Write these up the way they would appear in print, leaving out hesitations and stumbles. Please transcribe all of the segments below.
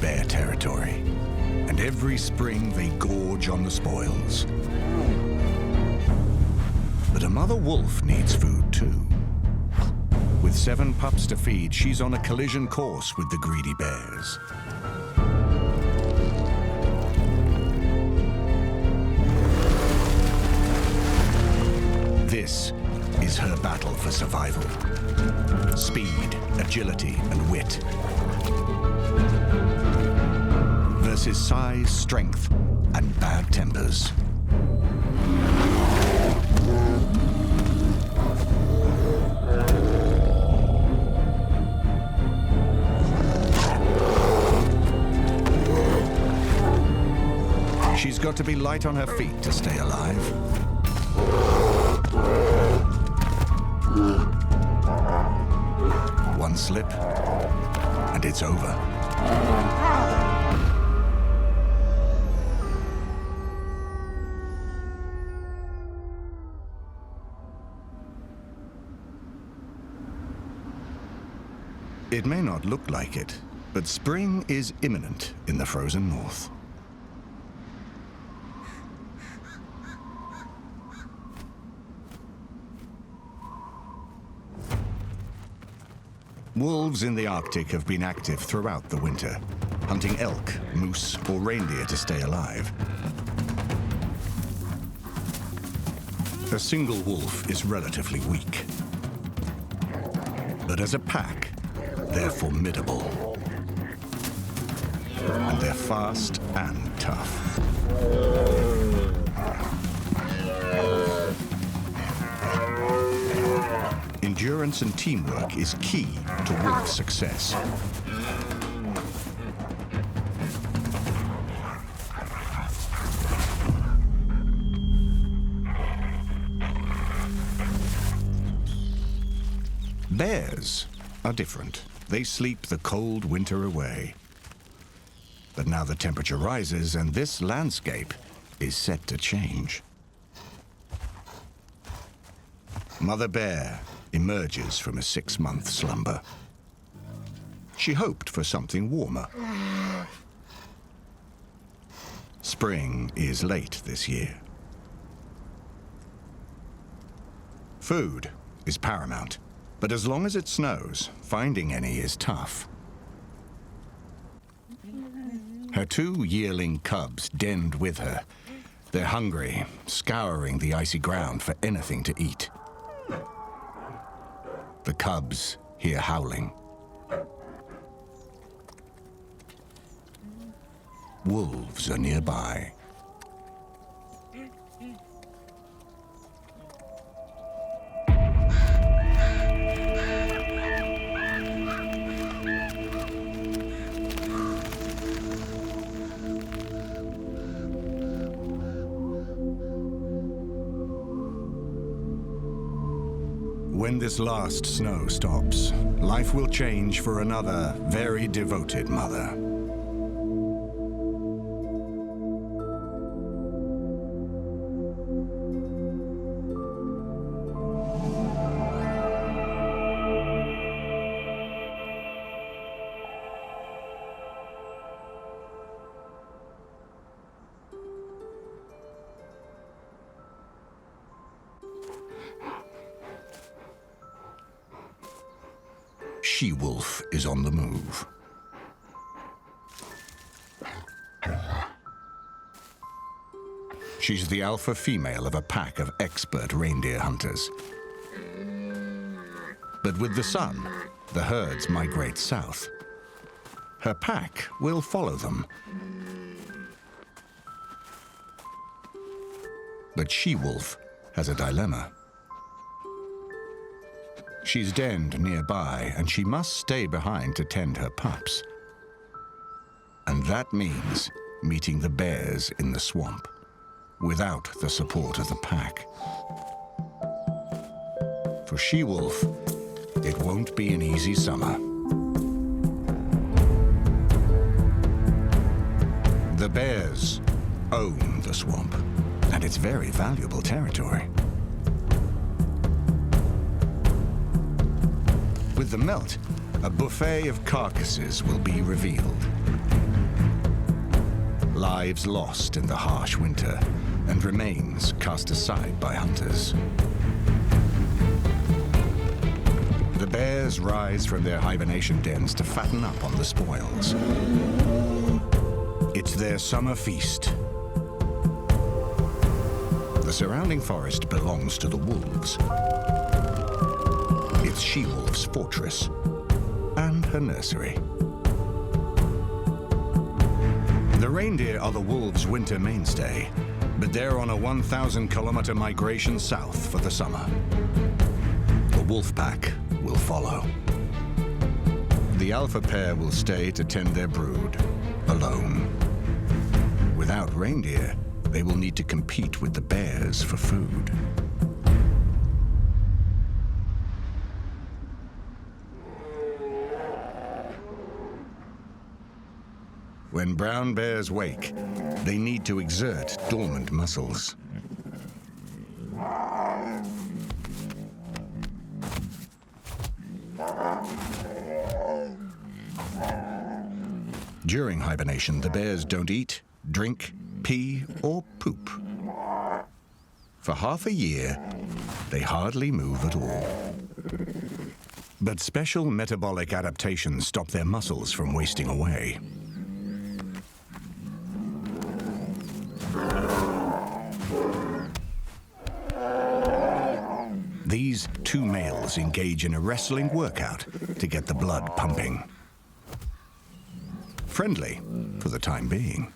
bear territory, and every spring they gorge on the spoils. But a mother wolf needs food too. With 7 pups to feed, she's on a collision course with the greedy bears. This is her battle for survival. Speed, agility, and wit. Versus size, strength, and bad tempers. She's got to be light on her feet to stay alive. One slip, and it's over. It may not look like it, but spring is imminent in the frozen north. Wolves in the Arctic have been active throughout the winter, hunting elk, moose, or reindeer to stay alive. A single wolf is relatively weak. But as a pack, they're formidable. And they're fast and tough. Endurance and teamwork is key to wolf success. Bears are different. They sleep the cold winter away. But now the temperature rises and this landscape is set to change. Mother Bear emerges from a 6-month slumber. She hoped for something warmer. Spring is late this year. Food is paramount, but as long as it snows, finding any is tough. Her 2 yearling cubs denned with her. They're hungry, scouring the icy ground for anything to eat. The cubs hear howling. Wolves are nearby. When this last snow stops, life will change for another very devoted mother. She-wolf is on the move. She's the alpha female of a pack of expert reindeer hunters. But with the sun, the herds migrate south. Her pack will follow them. But she-wolf has a dilemma. She's denned nearby, and she must stay behind to tend her pups. And that means meeting the bears in the swamp, without the support of the pack. For she-wolf, it won't be an easy summer. The bears own the swamp, and it's very valuable territory. With the melt, a buffet of carcasses will be revealed. lives lost in the harsh winter, and remains cast aside by hunters. The bears rise from their hibernation dens to fatten up on the spoils. It's their summer feast. The surrounding forest belongs to the wolves. It's she-wolf's fortress and her nursery. The reindeer are the wolves' winter mainstay, but they're on a 1,000-kilometer migration south for the summer. The wolf pack will follow. The alpha pair will stay to tend their brood, alone. Without reindeer, they will need to compete with the bears for food. When brown bears wake, they need to exert dormant muscles. During hibernation, the bears don't eat, drink, pee, or poop. For half a year, they hardly move at all. But special metabolic adaptations stop their muscles from wasting away. These two males engage in a wrestling workout to get the blood pumping. Friendly for the time being.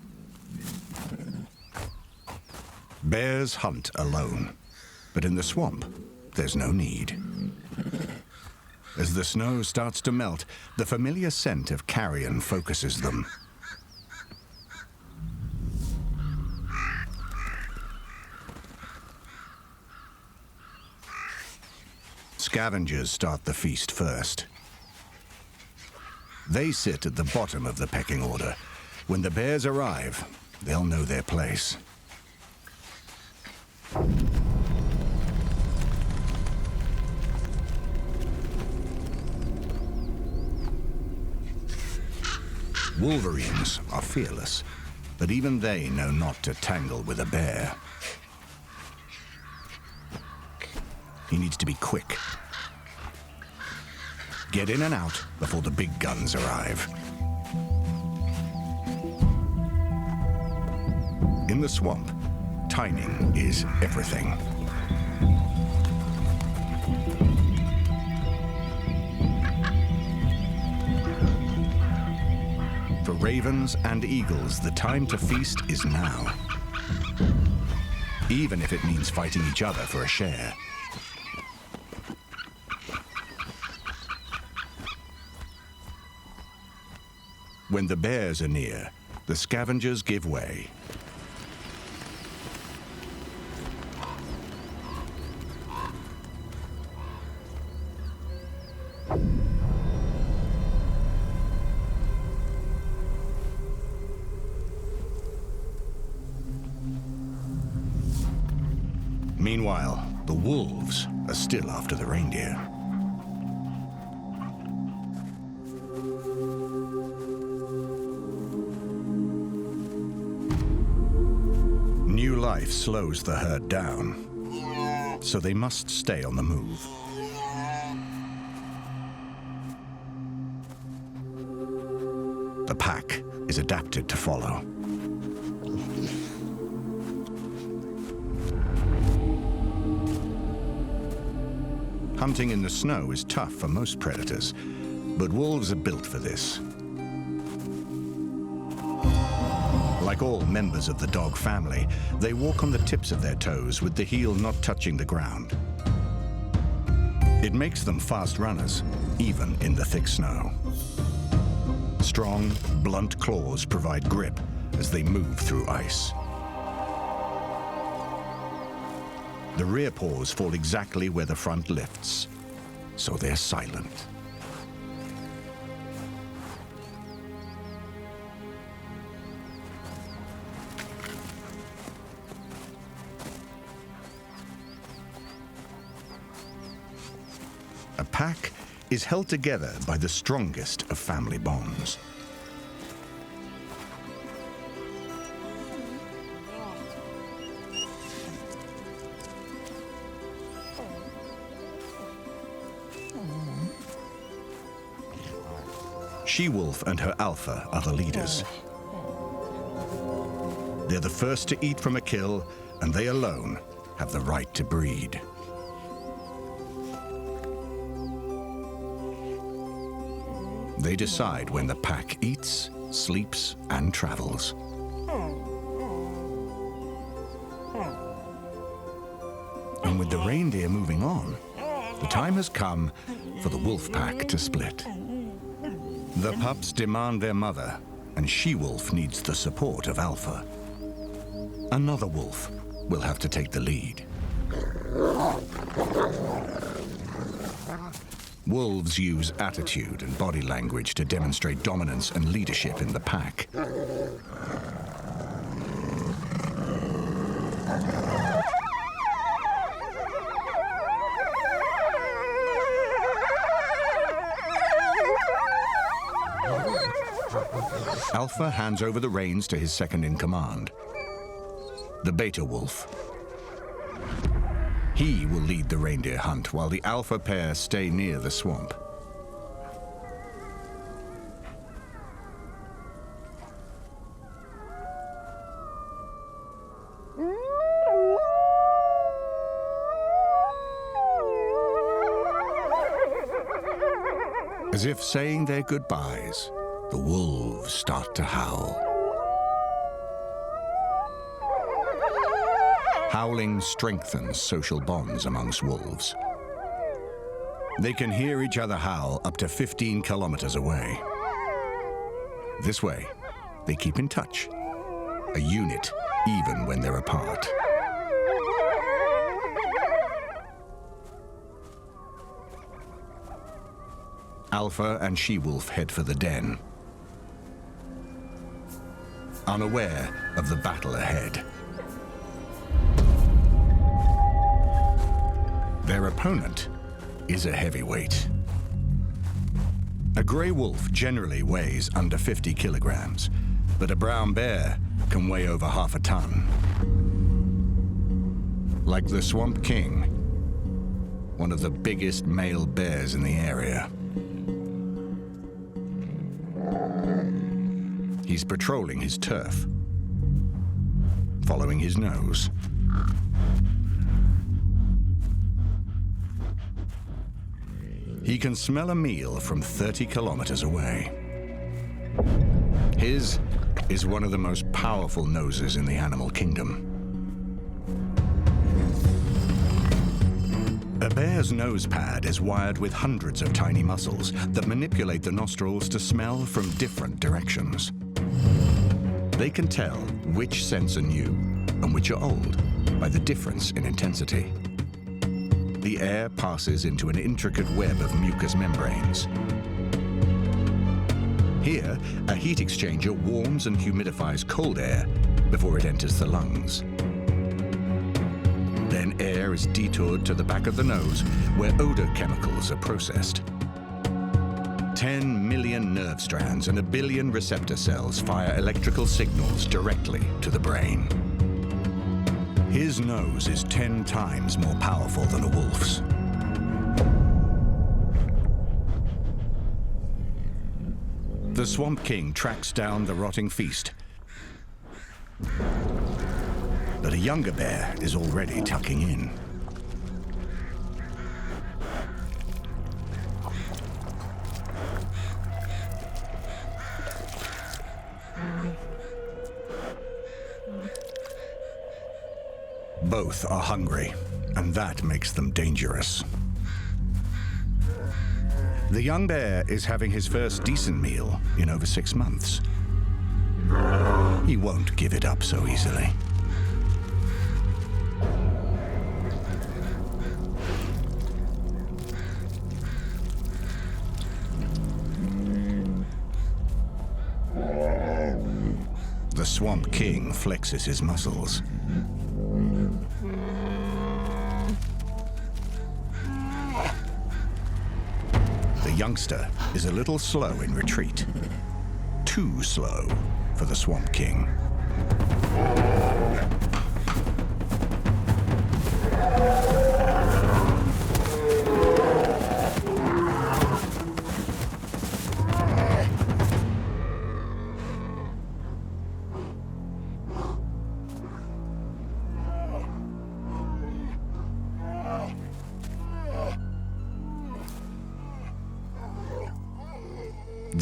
Bears hunt alone, but in the swamp, there's no need. As the snow starts to melt, the familiar scent of carrion focuses them. Scavengers start the feast first. They sit at the bottom of the pecking order. When the bears arrive, they'll know their place. Wolverines are fearless, but even they know not to tangle with a bear. He needs to be quick. Get in and out before the big guns arrive. In the swamp, timing is everything. For ravens and eagles, the time to feast is now. Even if it means fighting each other for a share. When the bears are near, the scavengers give way. Meanwhile, the wolves are still after the reindeer. New life slows the herd down, so they must stay on the move. The pack is adapted to follow. Hunting in the snow is tough for most predators, but wolves are built for this. Like all members of the dog family, they walk on the tips of their toes with the heel not touching the ground. It makes them fast runners, even in the thick snow. Strong, blunt claws provide grip as they move through ice. The rear paws fall exactly where the front lifts, so they're silent. A pack is held together by the strongest of family bonds. She-wolf and her alpha are the leaders. They're the first to eat from a kill, and they alone have the right to breed. They decide when the pack eats, sleeps, and travels. And with the reindeer moving on, the time has come for the wolf pack to split. The pups demand their mother, and she-wolf needs the support of alpha. Another wolf will have to take the lead. Wolves use attitude and body language to demonstrate dominance and leadership in the pack. Alpha hands over the reins to his second-in-command, the beta wolf. He will lead the reindeer hunt while the alpha pair stay near the swamp. As if saying their goodbyes, the wolves start to howl. Howling strengthens social bonds amongst wolves. They can hear each other howl up to 15 kilometers away. This way, they keep in touch, a unit even when they're apart. Alpha and she-wolf head for the den, unaware of the battle ahead. Their opponent is a heavyweight. A gray wolf generally weighs under 50 kilograms, but a brown bear can weigh over half a ton. Like the Swamp King, one of the biggest male bears in the area. He's patrolling his turf, following his nose. He can smell a meal from 30 kilometers away. His is one of the most powerful noses in the animal kingdom. A bear's nose pad is wired with hundreds of tiny muscles that manipulate the nostrils to smell from different directions. They can tell which scents are new and which are old by the difference in intensity. The air passes into an intricate web of mucous membranes. Here, a heat exchanger warms and humidifies cold air before it enters the lungs. Then air is detoured to the back of the nose, where odor chemicals are processed. 10 million nerve strands and 1 billion receptor cells fire electrical signals directly to the brain. His nose is 10 times more powerful than a wolf's. The Swamp King tracks down the rotting feast, but a younger bear is already tucking in. Both are hungry, and that makes them dangerous. The young bear is having his first decent meal in over 6 months. He won't give it up so easily. The Swamp King flexes his muscles. The youngster is a little slow in retreat. Too slow for the Swamp King.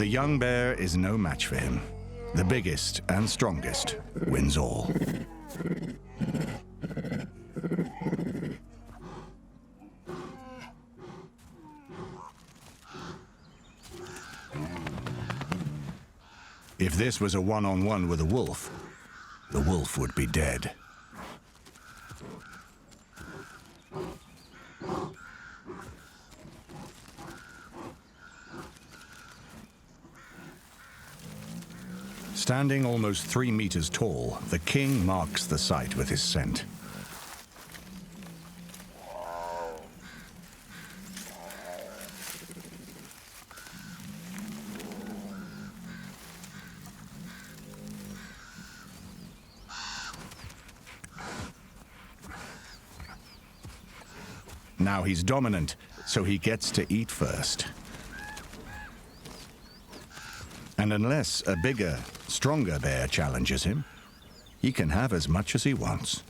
the young bear is no match for him. The biggest and strongest wins all. If this was a one-on-one with a wolf, the wolf would be dead. Standing almost 3 meters tall, the king marks the site with his scent. Now he's dominant, so he gets to eat first. And unless a bigger, stronger bear challenges him, he can have as much as he wants.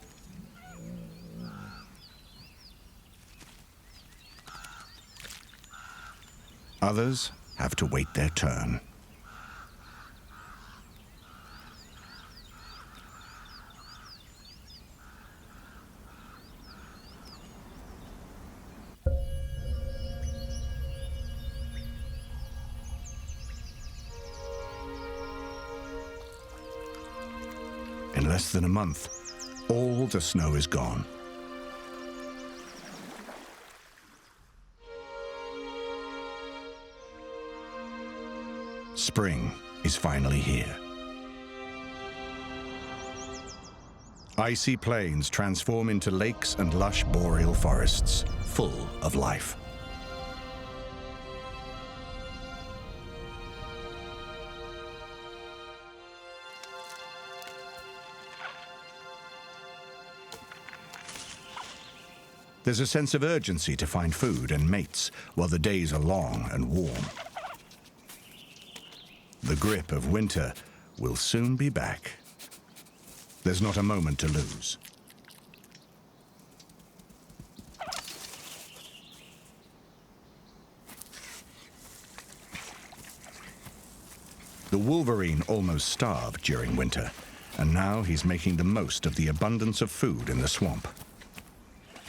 Others have to wait their turn. In less than a month, all the snow is gone. Spring is finally here. Icy plains transform into lakes and lush boreal forests, full of life. There's a sense of urgency to find food and mates while the days are long and warm. The grip of winter will soon be back. There's not a moment to lose. The wolverine almost starved during winter, and now he's making the most of the abundance of food in the swamp.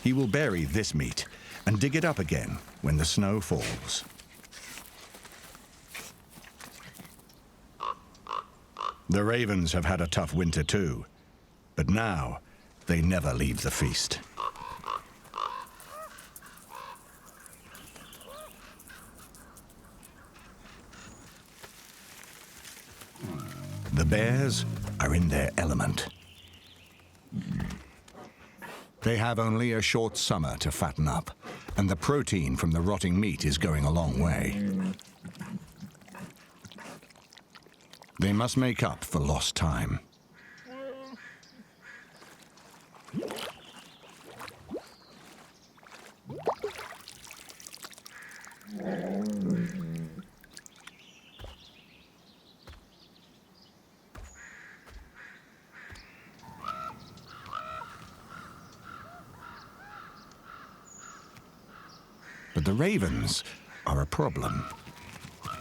He will bury this meat and dig it up again when the snow falls. The ravens have had a tough winter too, but now they never leave the feast. The bears are in their element. They have only a short summer to fatten up, and the protein from the rotting meat is going a long way. They must make up for lost time. But the ravens are a problem.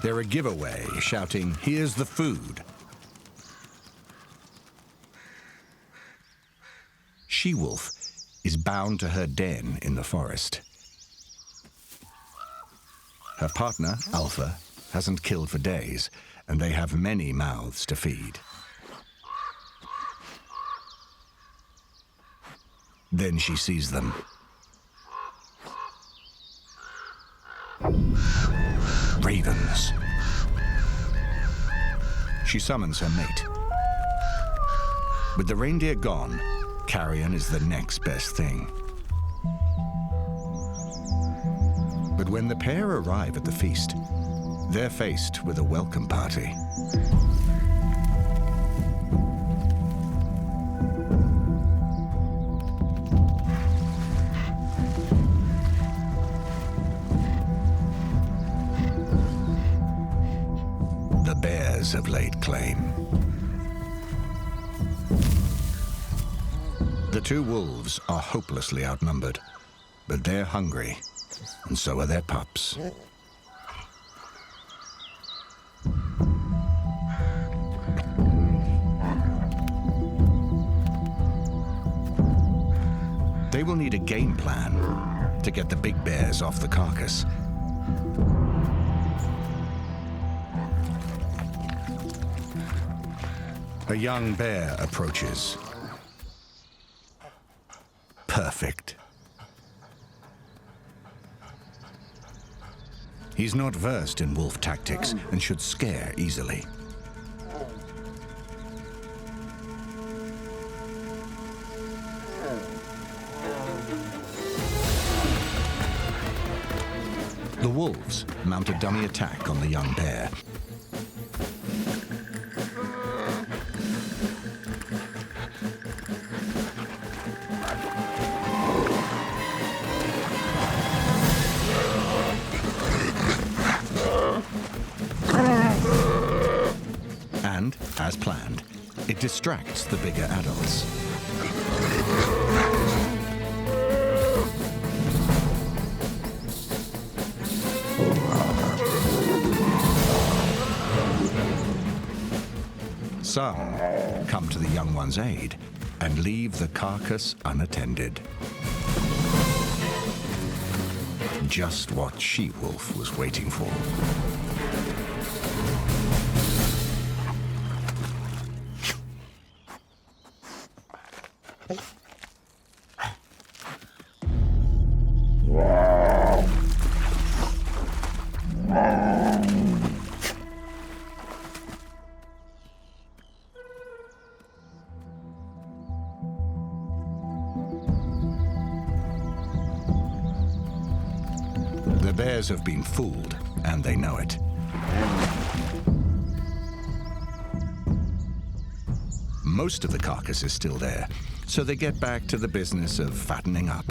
They're a giveaway, shouting, "Here's the food." She-wolf is bound to her den in the forest. Her partner, Alpha, hasn't killed for days, and they have many mouths to feed. Then she sees them. Ravens. She summons her mate. With the reindeer gone, carrion is the next best thing. But when the pair arrive at the feast, they're faced with a welcome party. The bears have laid claim. The two wolves are hopelessly outnumbered, but they're hungry, and so are their pups. will need a game plan to get the big bears off the carcass. A young bear approaches. Perfect. He's not versed in wolf tactics and should scare easily. The wolves mount a dummy attack on the young bear. And, as planned, it distracts the bigger adults. Some come to the young one's aid and leave the carcass unattended. Just what She-Wolf was waiting for. The bears have been fooled, and they know it. Most of the carcass is still there, so they get back to the business of fattening up.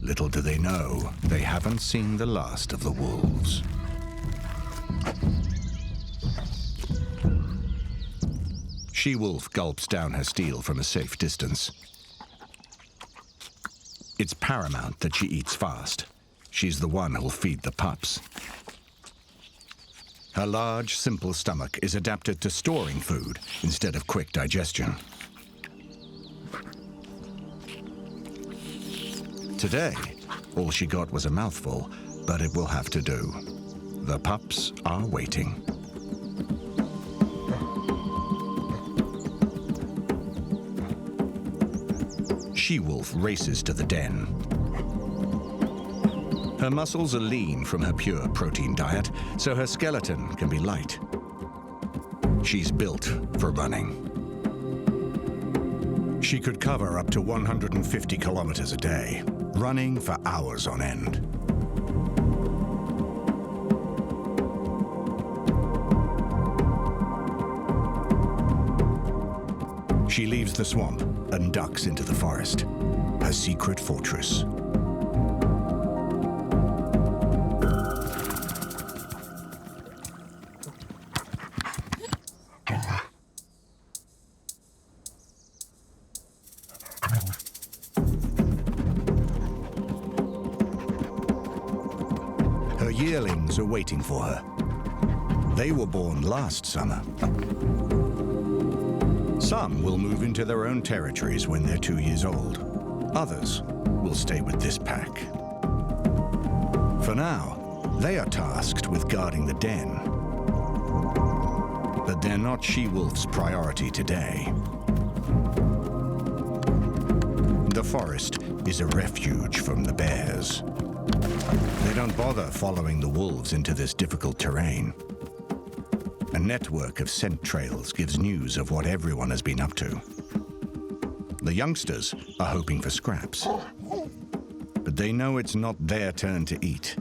Little do they know, they haven't seen the last of the wolves. She-Wolf gulps down her steel from a safe distance. It's paramount that she eats fast. She's the one who'll feed the pups. Her large, simple stomach is adapted to storing food instead of quick digestion. Today, all she got was a mouthful, but it will have to do. The pups are waiting. She-Wolf races to the den. Her muscles are lean from her pure protein diet, so her skeleton can be light. She's built for running. She could cover up to 150 kilometers a day, running for hours on end. She leaves the swamp and ducks into the forest, her secret fortress. Her yearlings are waiting for her. They were born last summer. Some will move into their own territories when they're 2 years old. Others will stay with this pack. For now, they are tasked with guarding the den. But they're not She-Wolf's priority today. The forest is a refuge from the bears. They don't bother following the wolves into this difficult terrain. A network of scent trails gives news of what everyone has been up to. The youngsters are hoping for scraps, but they know it's not their turn to eat.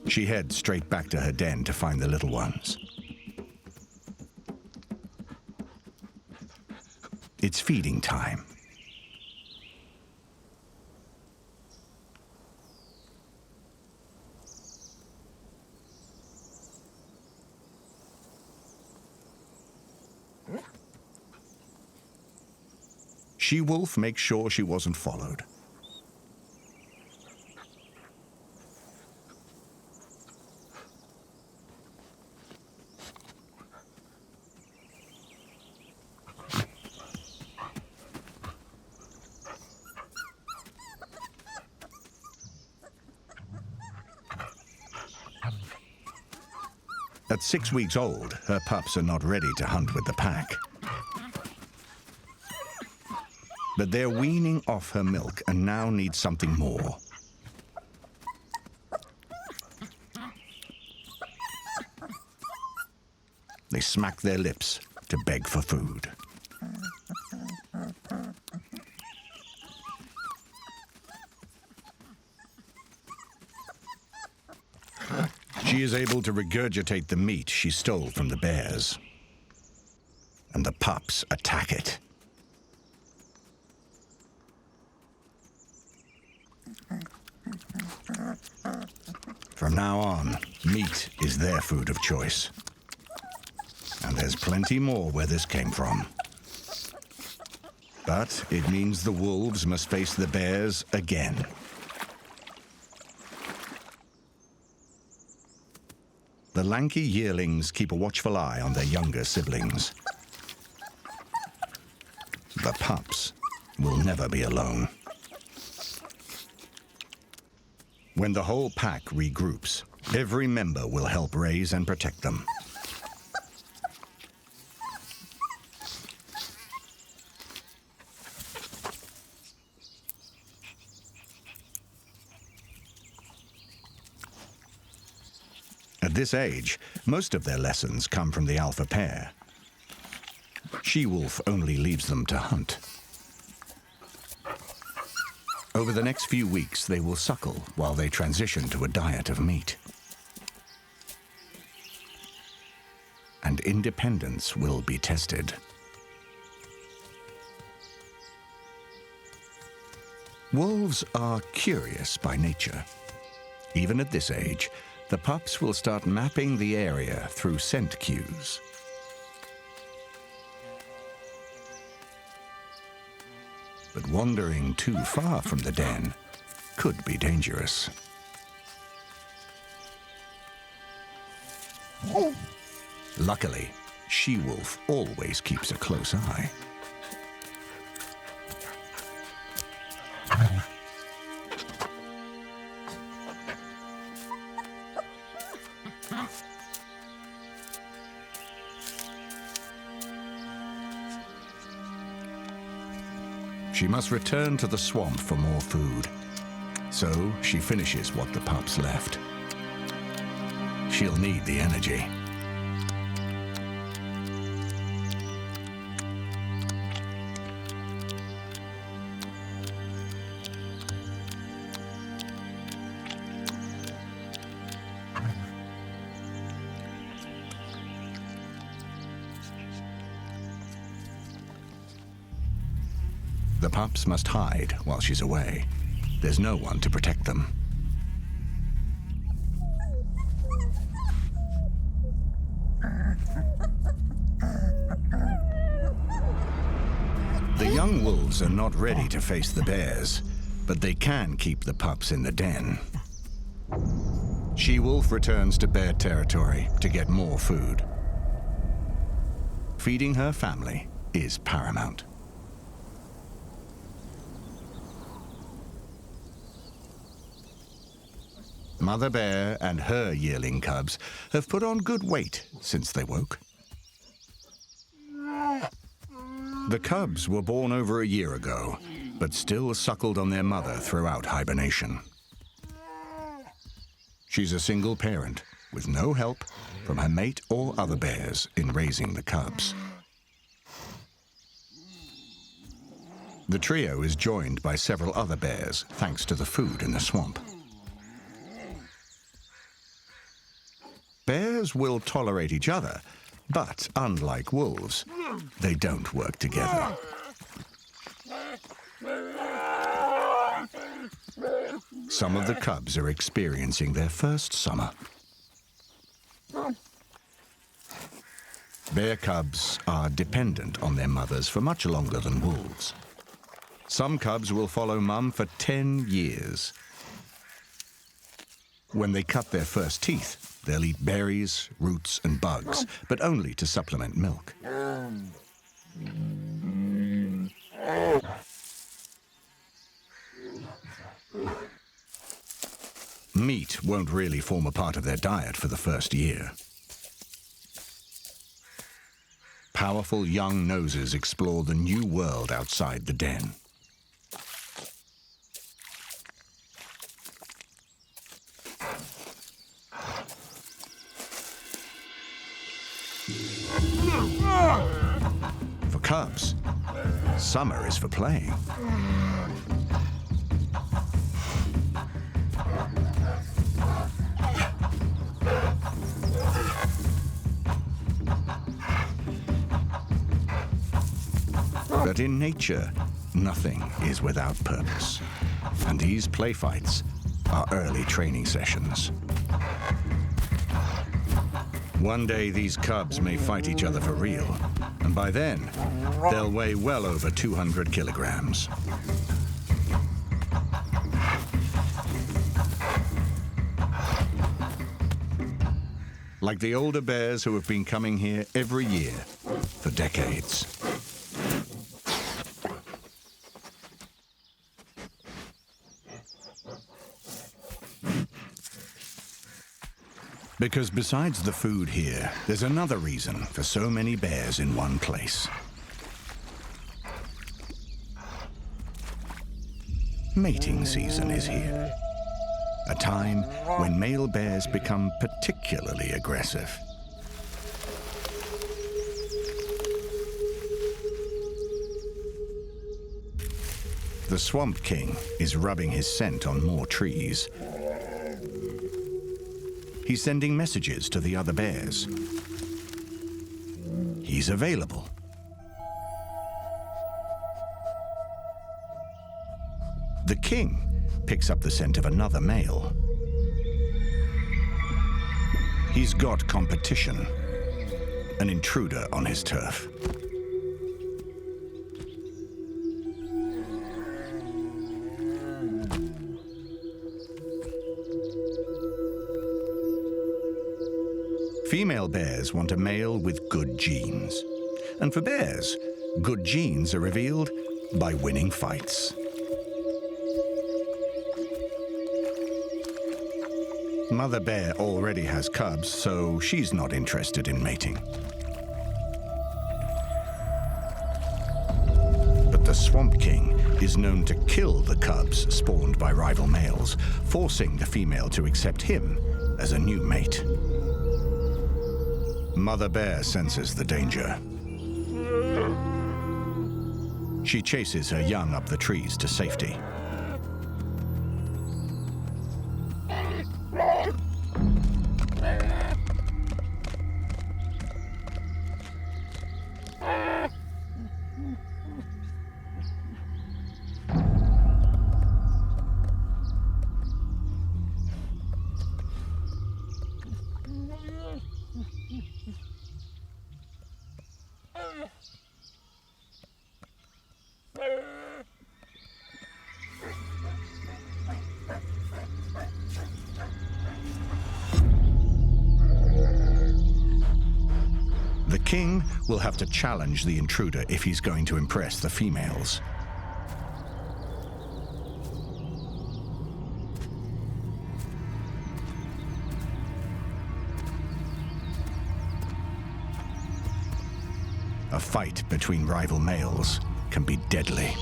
She heads straight back to her den to find the little ones. It's feeding time. She-Wolf makes sure she wasn't followed. At 6 weeks old, her pups are not ready to hunt with the pack. But they're weaning off her milk and now need something more. They smack their lips to beg for food. She is able to regurgitate the meat she stole from the bears. And the pups attack it. From now on, meat is their food of choice. And there's plenty more where this came from. But it means the wolves must face the bears again. The lanky yearlings keep a watchful eye on their younger siblings. The pups will never be alone. When the whole pack regroups, every member will help raise and protect them. At this age, most of their lessons come from the alpha pair. She-wolf only leaves them to hunt. Over the next few weeks, they will suckle while they transition to a diet of meat. And independence will be tested. Wolves are curious by nature. Even at this age, the pups will start mapping the area through scent cues. But wandering too far from the den could be dangerous. Luckily, she-wolf always keeps a close eye. She must return to the swamp for more food. So she finishes what the pups left. She'll need the energy. The pups must hide while she's away. There's no one to protect them. The young wolves are not ready to face the bears, but they can keep the pups in the den. She-wolf returns to bear territory to get more food. Feeding her family is paramount. Mother bear and her yearling cubs have put on good weight since they woke. The cubs were born over a year ago, but still suckled on their mother throughout hibernation. She's a single parent with no help from her mate or other bears in raising the cubs. The trio is joined by several other bears thanks to the food in the swamp. Bears will tolerate each other, but unlike wolves, they don't work together. Some of the cubs are experiencing their first summer. Bear cubs are dependent on their mothers for much longer than wolves. Some cubs will follow mum for 10 years. When they cut their first teeth, they'll eat berries, roots, and bugs, but only to supplement milk. Meat won't really form a part of their diet for the first year. Powerful young noses explore the new world outside the den. For cubs, summer is for playing. But in nature, nothing is without purpose. And these play fights are early training sessions. One day, these cubs may fight each other for real. And by then, they'll weigh well over 200 kilograms. Like the older bears who have been coming here every year for decades. Because besides the food here, there's another reason for so many bears in one place. Mating season is here. A time when male bears become particularly aggressive. The Swamp King is rubbing his scent on more trees. He's sending messages to the other bears. He's available. The king picks up the scent of another male. He's got competition, an intruder on his turf. Female bears want a male with good genes. And for bears, good genes are revealed by winning fights. Mother bear already has cubs, so she's not interested in mating. But the Swamp King is known to kill the cubs spawned by rival males, forcing the female to accept him as a new mate. Mother bear senses the danger. She chases her young up the trees to safety. The king will have to challenge the intruder if he's going to impress the females. A fight between rival males can be deadly.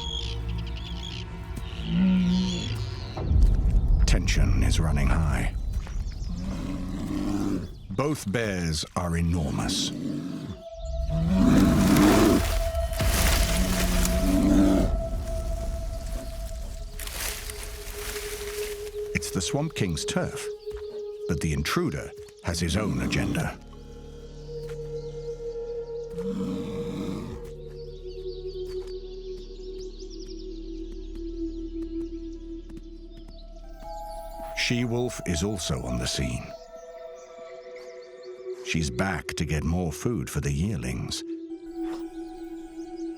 Tension is running high. Both bears are enormous. It's the Swamp King's turf, but the intruder has his own agenda. She-wolf is also on the scene. She's back to get more food for the yearlings.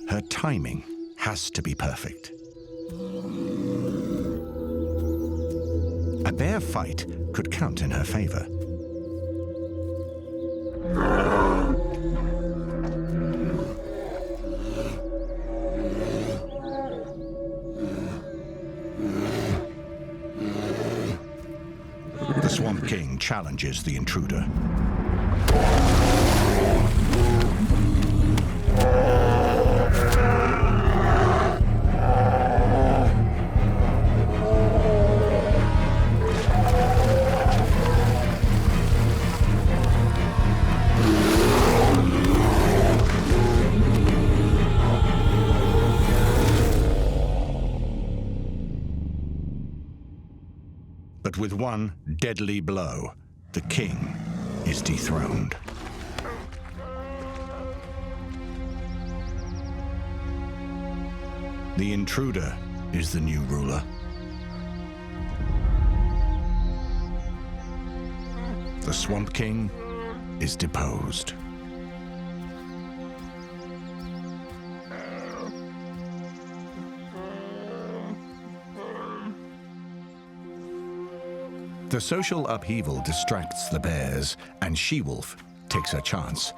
Her timing has to be perfect. A bear fight could count in her favor. The Swamp King challenges the intruder. But with one deadly blow, the king is dethroned. The intruder is the new ruler. The Swamp King is deposed. The social upheaval distracts the bears, and She-Wolf takes her chance.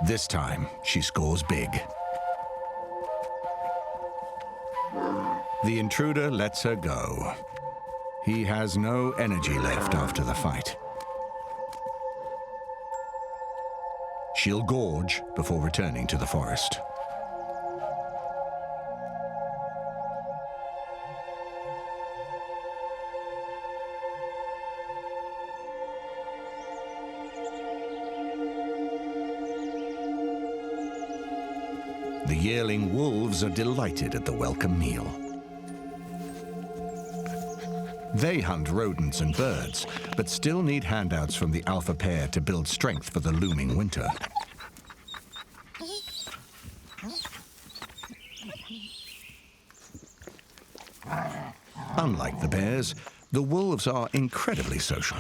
This time, she scores big. The intruder lets her go. He has no energy left after the fight. She'll gorge before returning to the forest. The yearling wolves are delighted at the welcome meal. They hunt rodents and birds, but still need handouts from the alpha pair to build strength for the looming winter. Unlike the bears, the wolves are incredibly social.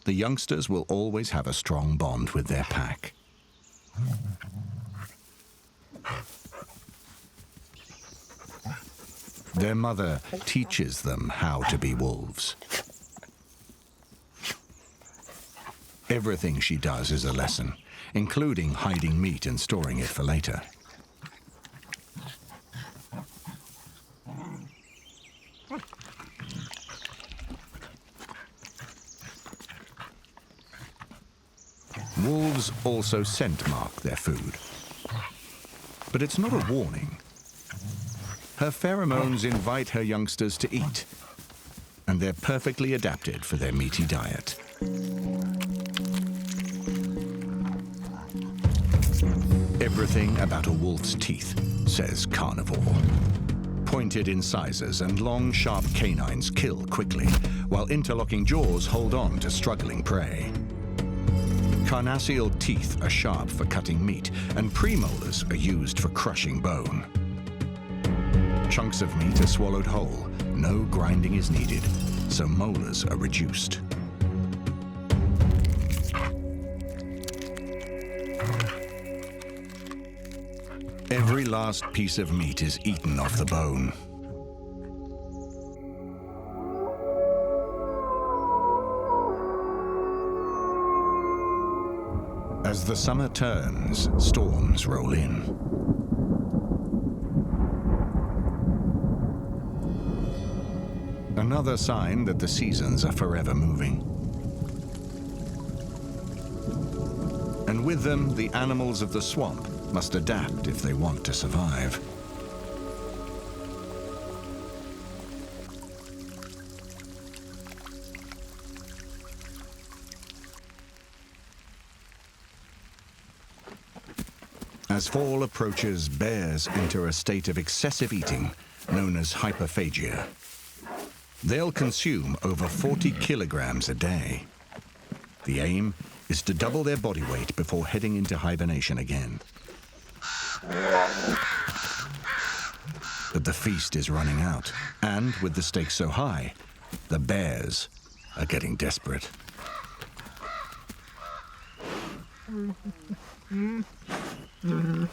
The youngsters will always have a strong bond with their pack. Their mother teaches them how to be wolves. Everything she does is a lesson, including hiding meat and storing it for later. Wolves also scent mark their food. But it's not a warning. Her pheromones invite her youngsters to eat, and they're perfectly adapted for their meaty diet. Everything about a wolf's teeth says carnivore. Pointed incisors and long, sharp canines kill quickly, while interlocking jaws hold on to struggling prey. Carnassial teeth are sharp for cutting meat, and premolars are used for crushing bone. Chunks of meat are swallowed whole. No grinding is needed, so molars are reduced. Every last piece of meat is eaten off the bone. As the summer turns, storms roll in. Another sign that the seasons are forever moving. And with them, the animals of the swamp must adapt if they want to survive. As fall approaches, bears enter a state of excessive eating, known as hyperphagia. They'll consume over 40 kilograms a day. The aim is to double their body weight before heading into hibernation again. But the feast is running out, and with the stakes so high, the bears are getting desperate.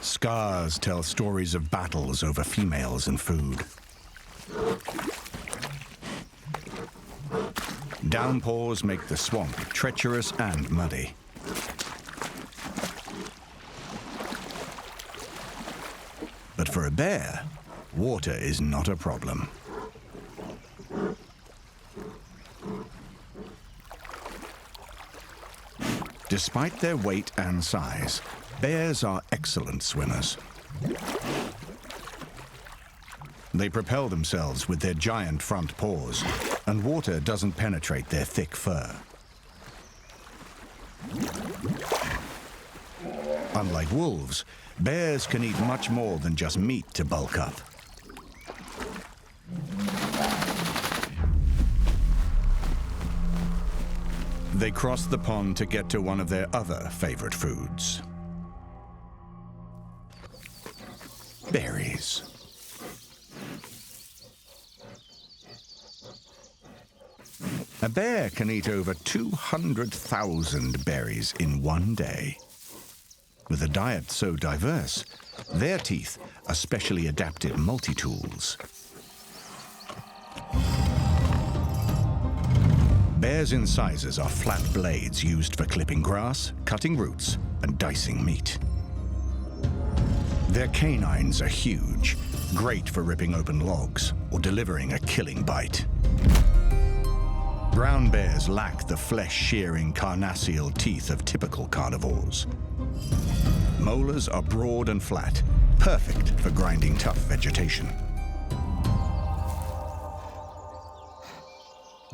Scars tell stories of battles over females and food. Downpours make the swamp treacherous and muddy. But for a bear, water is not a problem. Despite their weight and size, bears are excellent swimmers. They propel themselves with their giant front paws, and water doesn't penetrate their thick fur. Unlike wolves, bears can eat much more than just meat to bulk up. They cross the pond to get to one of their other favorite foods. Berries. A bear can eat over 200,000 berries in one day. With a diet so diverse, their teeth are specially adapted multi-tools. Bears' incisors are flat blades used for clipping grass, cutting roots, and dicing meat. Their canines are huge, great for ripping open logs or delivering a killing bite. Brown bears lack the flesh-shearing carnassial teeth of typical carnivores. Molars are broad and flat, perfect for grinding tough vegetation.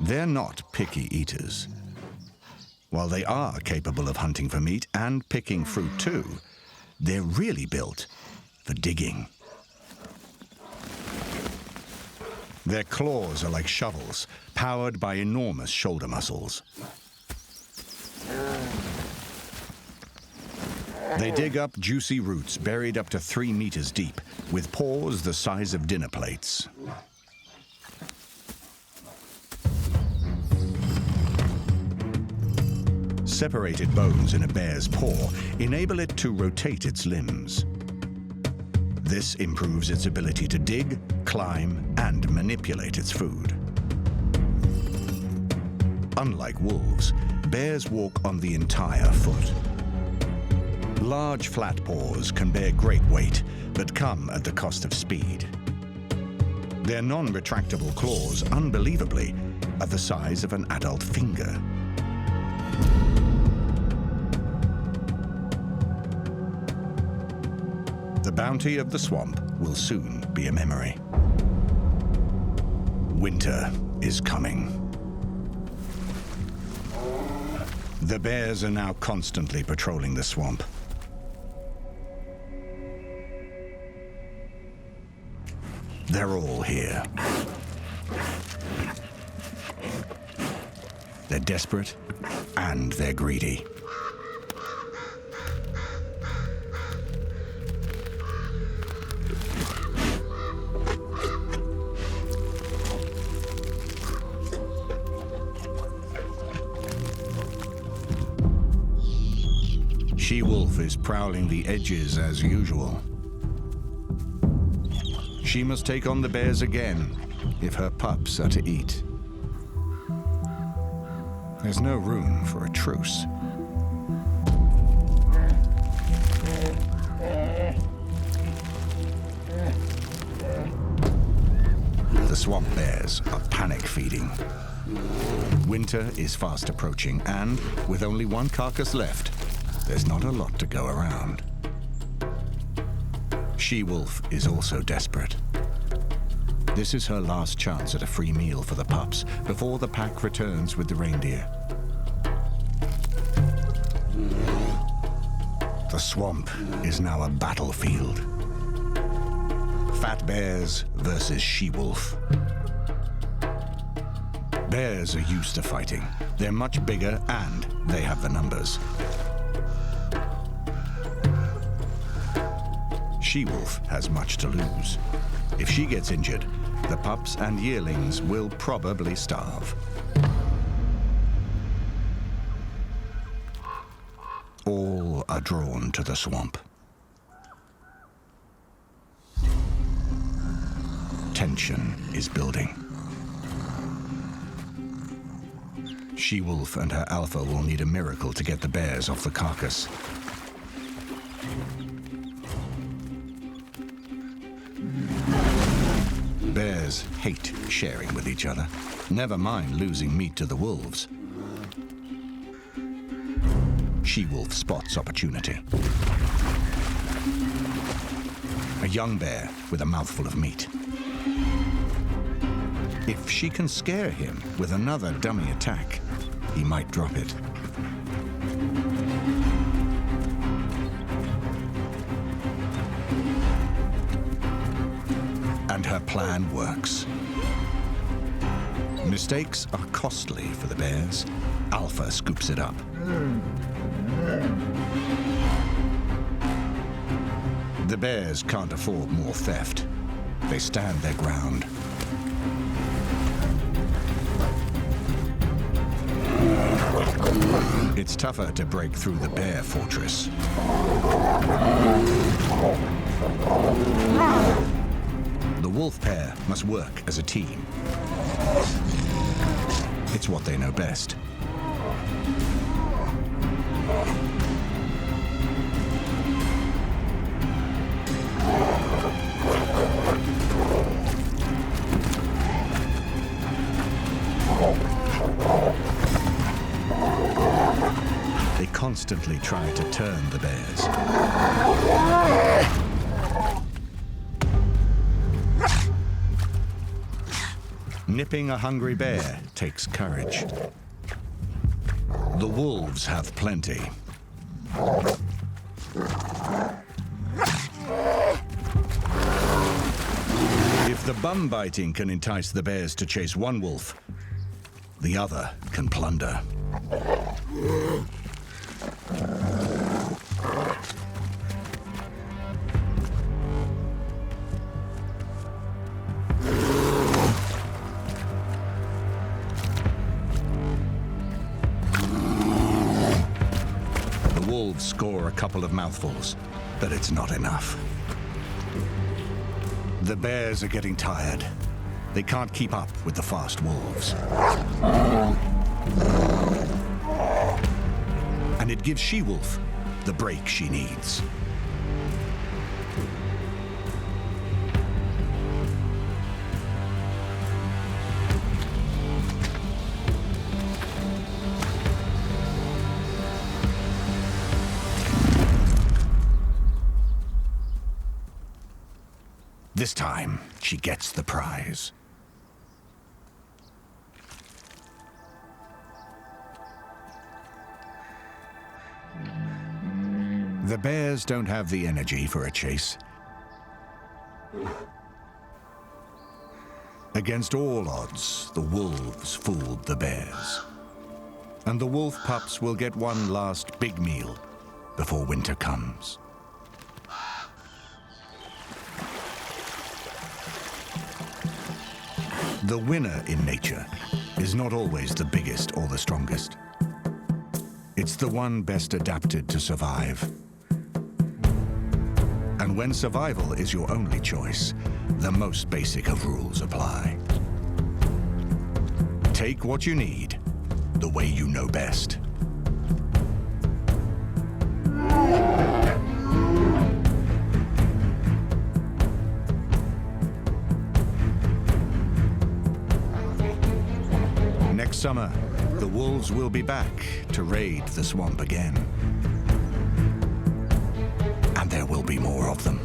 They're not picky eaters. While they are capable of hunting for meat and picking fruit too, they're really built for digging. Their claws are like shovels, powered by enormous shoulder muscles. They dig up juicy roots buried up to 3 meters deep, with paws the size of dinner plates. Separated bones in a bear's paw enable it to rotate its limbs. This improves its ability to dig, climb, and manipulate its food. Unlike wolves, bears walk on the entire foot. Large flat paws can bear great weight, but come at the cost of speed. Their non-retractable claws, unbelievably, are the size of an adult finger. The bounty of the swamp will soon be a memory. Winter is coming. The bears are now constantly patrolling the swamp. They're all here. They're desperate and they're greedy. She-wolf is prowling the edges as usual. She must take on the bears again if her pups are to eat. There's no room for a truce. The swamp bears are panic feeding. Winter is fast approaching, and with only one carcass left, there's not a lot to go around. She-wolf is also desperate. This is her last chance at a free meal for the pups before the pack returns with the reindeer. The swamp is now a battlefield. Fat bears versus she-wolf. Bears are used to fighting. They're much bigger and they have the numbers. She-wolf has much to lose. If she gets injured, the pups and yearlings will probably starve. All are drawn to the swamp. Tension is building. She-wolf and her alpha will need a miracle to get the bears off the carcass. Bears hate sharing with each other, never mind losing meat to the wolves. She-wolf spots opportunity. A young bear with a mouthful of meat. If she can scare him with another dummy attack, he might drop it. her plan works. Mistakes are costly for the bears. Alpha scoops it up. The bears can't afford more theft. They stand their ground. It's tougher to break through the bear fortress. The wolf pair must work as a team. It's what they know best. They constantly try to turn the bears. Nipping a hungry bear takes courage. The wolves have plenty. If the bum biting can entice the bears to chase one wolf, the other can plunder. The wolves score a couple of mouthfuls, but it's not enough. The bears are getting tired. They can't keep up with the fast wolves. And it gives she-wolf the break she needs. This time, she gets the prize. The bears don't have the energy for a chase. Against all odds, the wolves fooled the bears. And the wolf pups will get one last big meal before winter comes. The winner in nature is not always the biggest or the strongest. It's the one best adapted to survive. And when survival is your only choice, the most basic of rules apply. Take what you need, the way you know best. Next summer, the wolves will be back to raid the swamp again. And there will be more of them.